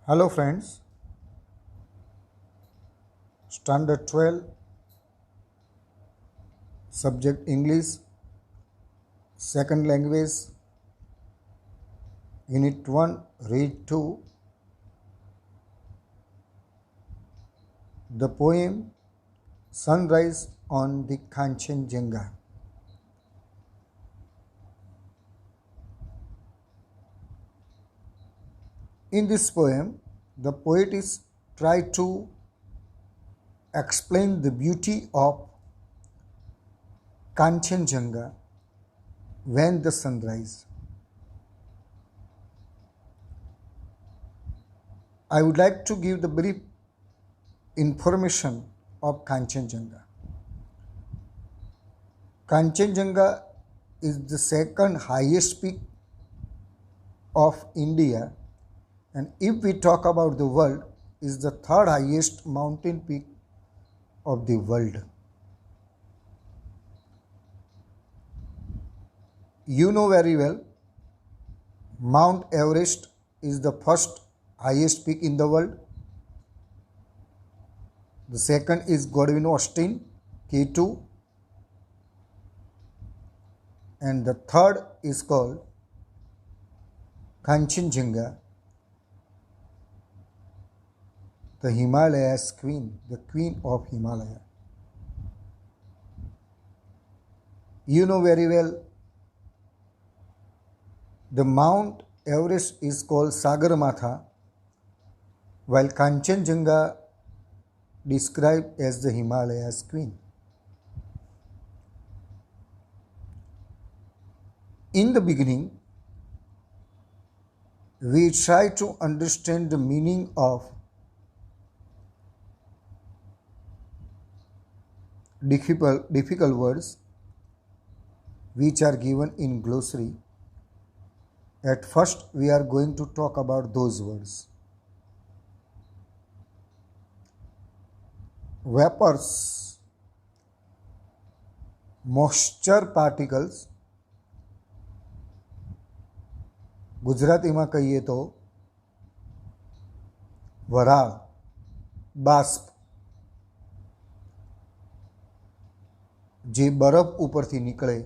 Hello friends, Standard 12, Subject English, Second Language, Unit 1, Read 2. The poem Sunrise on the Kanchenjunga. In this poem, the poet is try to explain the beauty of Kanchenjunga when the sun rises. I would like to give the brief information of Kanchenjunga. Kanchenjunga is the second highest peak of India, and if we talk about the world, is the third highest mountain peak of the world. You know very well, Mount Everest is the first highest peak in the world. The second is Godwin Austen, K2. And the third is called Kanchenjunga, the Himalayas queen, the queen of Himalaya. You know very well, the Mount Everest is called Sagarmatha, while Kanchenjunga described as the Himalayas queen. In the beginning, we try to understand the meaning of difficult words which are given in glossary. At first, we are going to talk about those words. Vapors, moisture particles, ગુજરાતીમાં કહીએ તો વરાળ, બાષ્પ, જે બરફ ઉપરથી નીકળે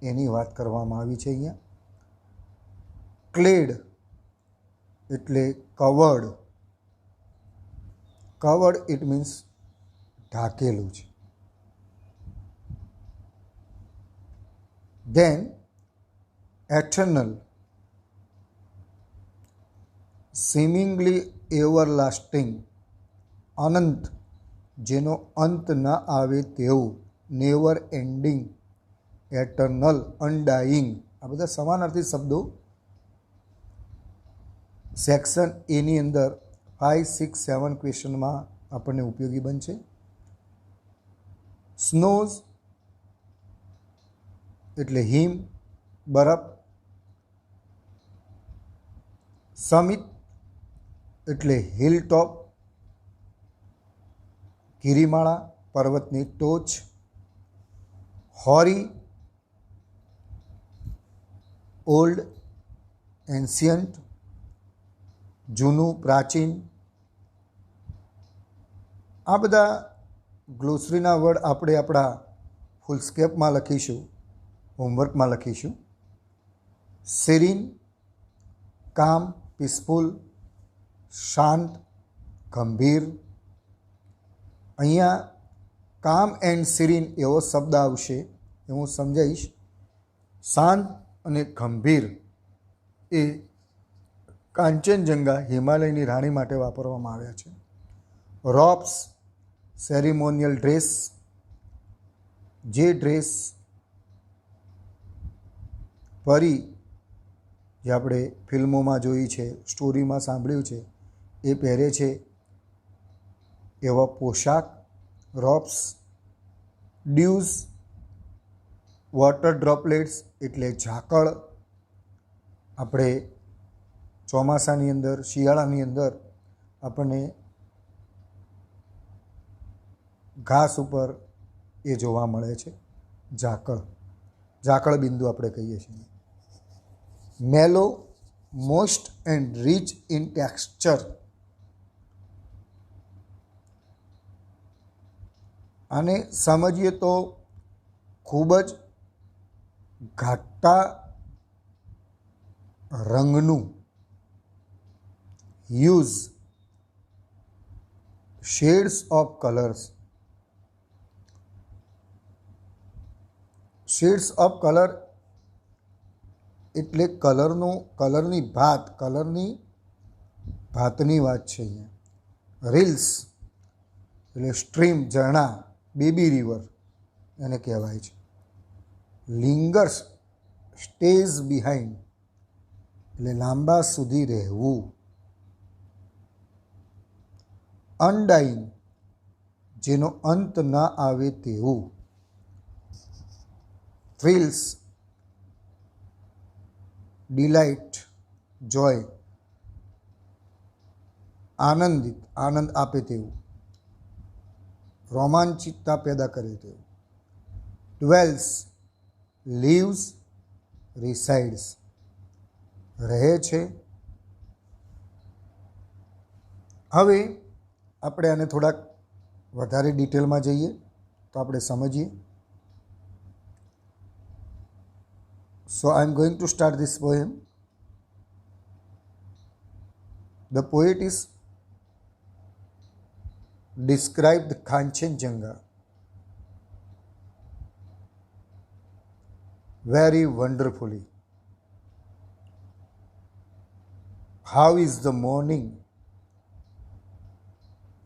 એની વાત કરવામાં આવી છે અહીંયા. ક્લેડ એટલે કવર્ડ, કવર્ડ ઇટ મીન્સ ઢાંકેલું છે. ધેન એટર્નલ, seemingly everlasting, અનંત, જેનો અંત ન આવે તેવું, નેવર એન્ડિંગ, એટર્નલ, અનડાઈંગ. આ બધા સમાનાર્થી શબ્દો સેક્શન એની અંદર 5, 6, 7 ક્વેશ્ચનમાં આપણને ઉપયોગી બનશે. સ્નોઝ એટલે હિમ, બરફ. સમિત એટલે હિલ ટોપ, ગિરિમાળા, પર્વતની ટોચ. હોરી, ઓલ્ડ, એન્શિયન્ટ, જૂનું, પ્રાચીન. આ બધા ગ્લોસરીના વર્ડ આપણે આપણા ફૂલસ્કેપમાં લખીશું, હોમવર્કમાં લખીશું. સેરીન, કામ, પીસફુલ, શાંત, ગંભીર. અહીંયા કામ એન્ડ સિરીન એવો શબ્દ આવશે એ હું સમજાવીશ. શાંત અને ગંભીર એ કાંચનજંગા હિમાલયની રાણી માટે વાપરવામાં આવ્યા છે. રોબ્સ, સેરેમોનિયલ ડ્રેસ, જે ડ્રેસ પરી જે આપણે ફિલ્મોમાં જોઈ છે, સ્ટોરીમાં સાંભળ્યું છે, એ પહેરે છે એવા પોશાક, રોબ્સ. ડ્યુઝ, વોટર ડ્રોપલેટ્સ એટલે ઝાકળ. આપણે ચોમાસાની અંદર, શિયાળાની અંદર આપણને ઘાસ ઉપર એ જોવા મળે છે, ઝાકળ, ઝાકળ બિંદુ આપણે કહીએ છીએ. Mellow, moist and rich in texture આને સમજીએ તો ખૂબ જ ઘાટા રંગનું use, shades of colours. Shades of colour એટલે કલરની ભાતની વાત છે અહીંયા. રીલ્સ એટલે સ્ટ્રીમ, ઝરણા, બેબી રિવર એને કહેવાય છે. લિંગર્સ, સ્ટેઝ બિહાઇન્ડ એટલે લાંબા સુધી રહેવું. અનડાઇંગ જેનો અંત ના આવે તેવું. થ્રિલ્સ, ડિલાઇટ, જોય, આનંદ આપે તેવું, રોમાંચિતતા પેદા કરે તેવું. ડ્વેલ્સ, લીવ્સ, રિસાઇડ્સ રહે છે. હવે આપણે આને થોડાક વધારે ડિટેલમાં જઈએ તો આપણે સમજીએ. So I am going to start this poem. The poet is described Kanchenjunga very wonderfully. How is the morning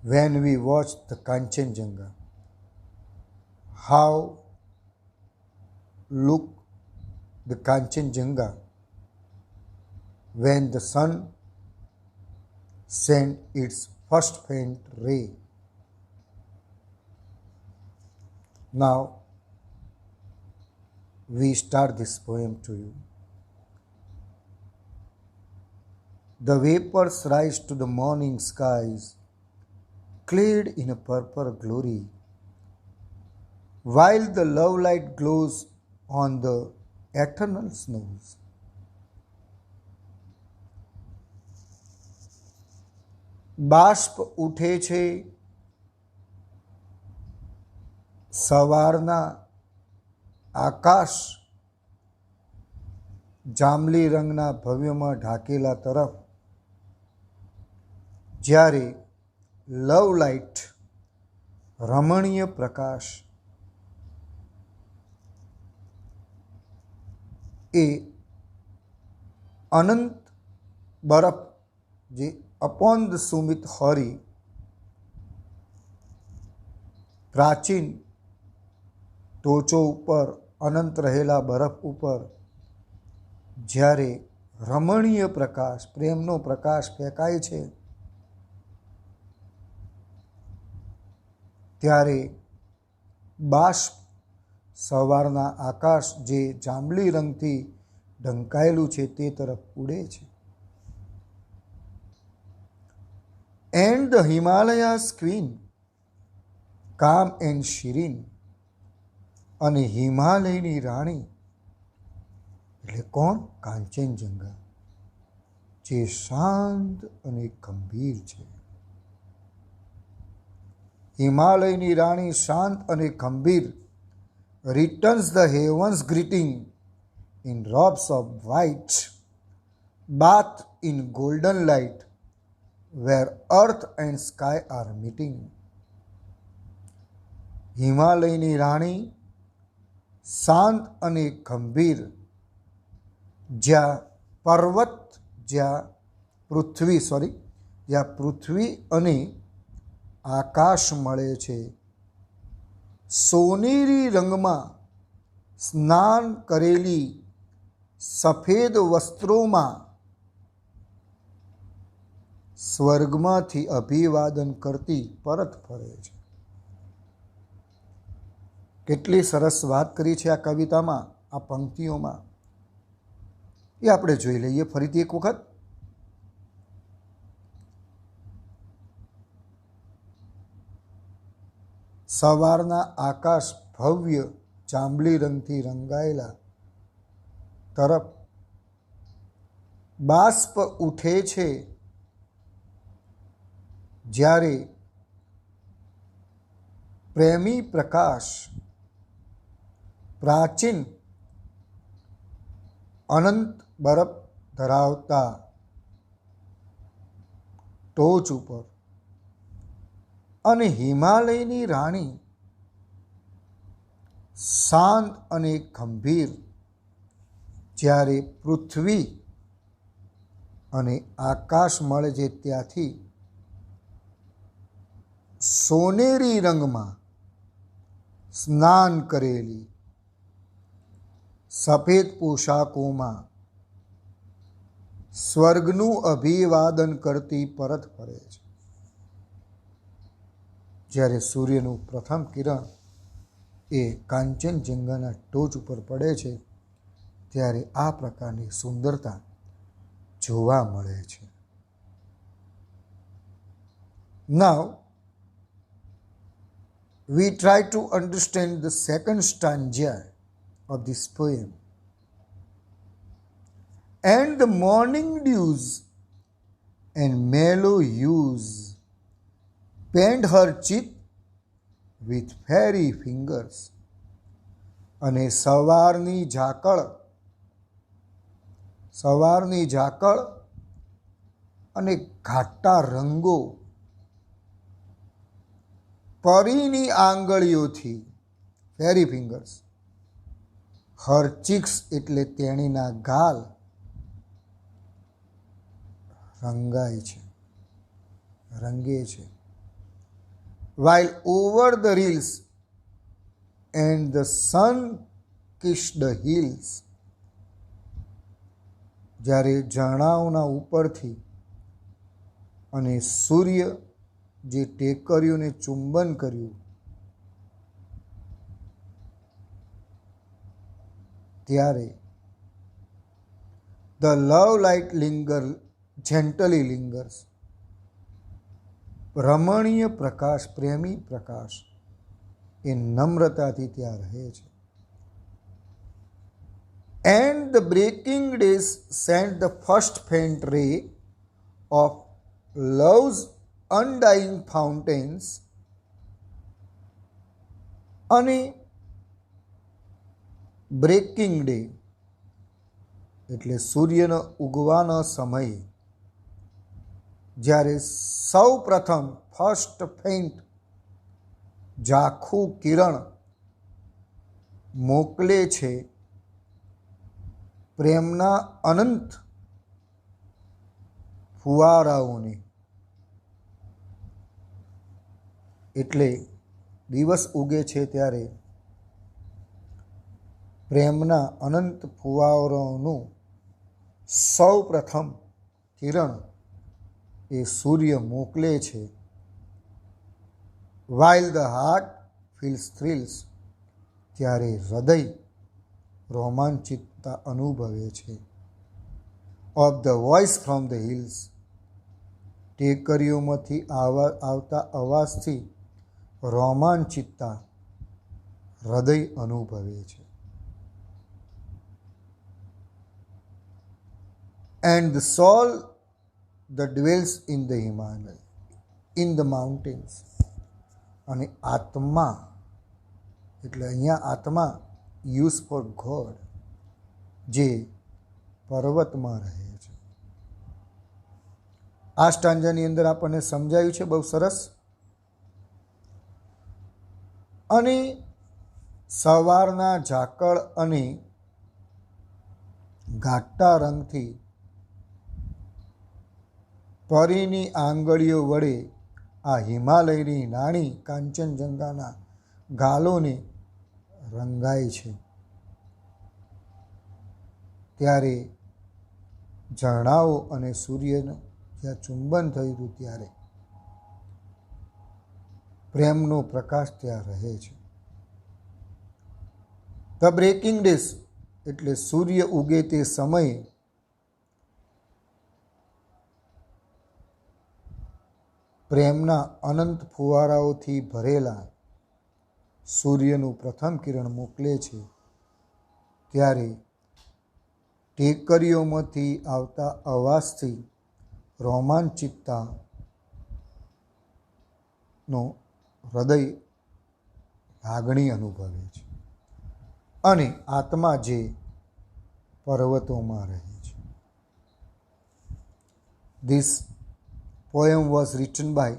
when we watch the Kanchenjunga? How look the Kanchenjunga when the sun sent its first faint ray. Now we start this poem to you. The vapors rise to the morning skies, clad in a purple glory, while the love light glows on the eternal snows. બાષ્પ ઉઠે છે સવારના આકાશ જાંબલી રંગના ભવ્યમાં ઢાકેલા તરફ, જ્યારે લવ light રમણીય પ્રકાશ એ અનંત બરફ જે અપોન ધ સુમિત હોરી પ્રાચીન ટોચો ઉપર અનંત રહેલા બરફ ઉપર જ્યારે રમણીય પ્રકાશ, પ્રેમનો પ્રકાશ ફેંકાય છે, ત્યારે બાષ્પ સવારના આકાશ જે જાંબલી રંગથી ઢંકાયેલું છે તે તરફ ઉડે છે. એન્ડ ધ હિમાલયાસ ક્વીન કામ એન્ડ શિરીન, અને હિમાલયની રાણી એટલે કોણ? કાંચનજંગા, જે શાંત અને ગંભીર છે. હિમાલયની રાણી શાંત અને ગંભીર returns the heavens greeting in robes of white, bathed in golden light, where earth and sky are meeting. હિમાલયની રાણી શાંત અને ગંભીર, જ્યાં પૃથ્વી અને આકાશ મળે છે. સોનેરી રંગમાં સ્નાન કરેલી સફેદ વસ્ત્રોમાં સ્વર્ગમાંથી અભિવાદન કરતી પરત ફરે છે. કેટલી સરસ વાત કરી છે આ કવિતામાં, આ પંક્તિઓમાં, એ આપણે જોઈ લઈએ ફરીથી એક વખત. સવારના આકાશ ભવ્ય જાંબલી રંગથી રંગાયેલા તરફ બાષ્પ ઉઠે છે, જ્યારે પ્રેમી પ્રકાશ પ્રાચીન અનંત બરફ ધરાવતા ટોચ ઉપર અને હિમાલયની રાણી શાંત અને ગંભીર, જ્યારે પૃથ્વી અને આકાશ મળે છે ત્યાંથી સોનેરી રંગમાં સ્નાન કરેલી સફેદ પોશાકોમાં સ્વર્ગનું અભિવાદન કરતી પરત ફરે છે. જ્યારે સૂર્યનું પ્રથમ કિરણ એ કાંચનજંગાના ટોચ ઉપર પડે છે ત્યારે આ પ્રકારની સુંદરતા જોવા મળે છે. Now we try to understand the second stanza of this poem. And the morning dews and mellow hues paint her cheek with fairy fingers. અને સવારની ઝાકળ અને ઘાટા રંગો પરીની આંગળીઓથી, ફેરી ફિંગર્સ, હર ચીક્સ એટલે તેણીના ગાલ રંગે છે. while over the rills and the sun-kissed hills, જ્યારે ઝરણાઓના ઉપરથી અને સૂર્ય જે ટેકરીઓને ચુંબન કર્યું ત્યારે the love light gently lingers, રમણીય પ્રકાશ, પ્રેમી પ્રકાશ એ નમ્રતાથી ત્યાં રહે છે. And the breaking days sent the first faint ray of love's undying fountains, અને બ્રેકિંગ ડે એટલે સૂર્યનો ઉગવાનો સમય, જ્યારે સૌ પ્રથમ ફર્સ્ટ ફેન્ટ ઝાખું કિરણ મોકલે છે પ્રેમના અનંત ફુવારાઓને. એટલે દિવસ ઉગે છે ત્યારે પ્રેમના અનંત ફુવારાઓનું સૌ પ્રથમ કિરણ એ સૂર્ય મોકલે છે. while the heart feels thrills, ત્યારે હૃદય રોમાંચિતતા અનુભવે છે. of the voice from the hills, ટેકરીઓમાંથી આવતા અવાજથી રોમાંચિતતા હૃદય અનુભવે છે. and the soul that dwells in the Himalaya, in the mountains, અને આત્મા એટલે અહીંયા આત્મા યુઝ ફોર ગોડ, જે પર્વતમાં રહે છે. આ સ્ટાન્જાની અંદર આપણને સમજાયું છે બહુ સરસ. અને સવારના ઝાકળ અને ઘાટા રંગથી પરીની આંગળીઓ વડે આ હિમાલયની નાની કાંચનજંગાના ગાલોને રંગાય છે. ત્યારે ઝરણાઓ અને સૂર્યનું જ્યાં ચુંબન થયું હતું ત્યારે પ્રેમનો પ્રકાશ ત્યાં રહે છે. ધ બ્રેકિંગ ડેસ એટલે સૂર્ય ઉગે તે સમયે પ્રેમના અનંત ફુવારાઓથી ભરેલા સૂર્યનું પ્રથમ કિરણ મોકલે છે. ત્યારે ટેકરીઓમાંથી આવતા અવાજથી રોમાંચિતતાનો હૃદય લાગણી અનુભવે છે અને આત્મા જે પર્વતોમાં રહે છે. This poem was written by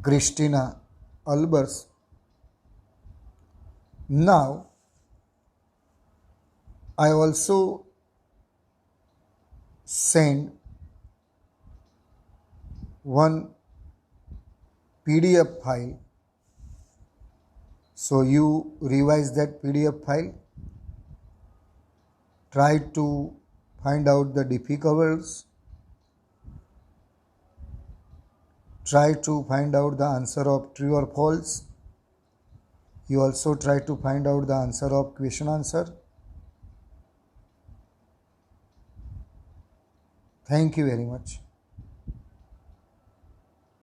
Christina Albers. Now, I also send one PDF file, so you revise that PDF file, try to find out the difficult words, try to find out the answer of true or false. You also try to find out the answer of question answer. Thank you very much.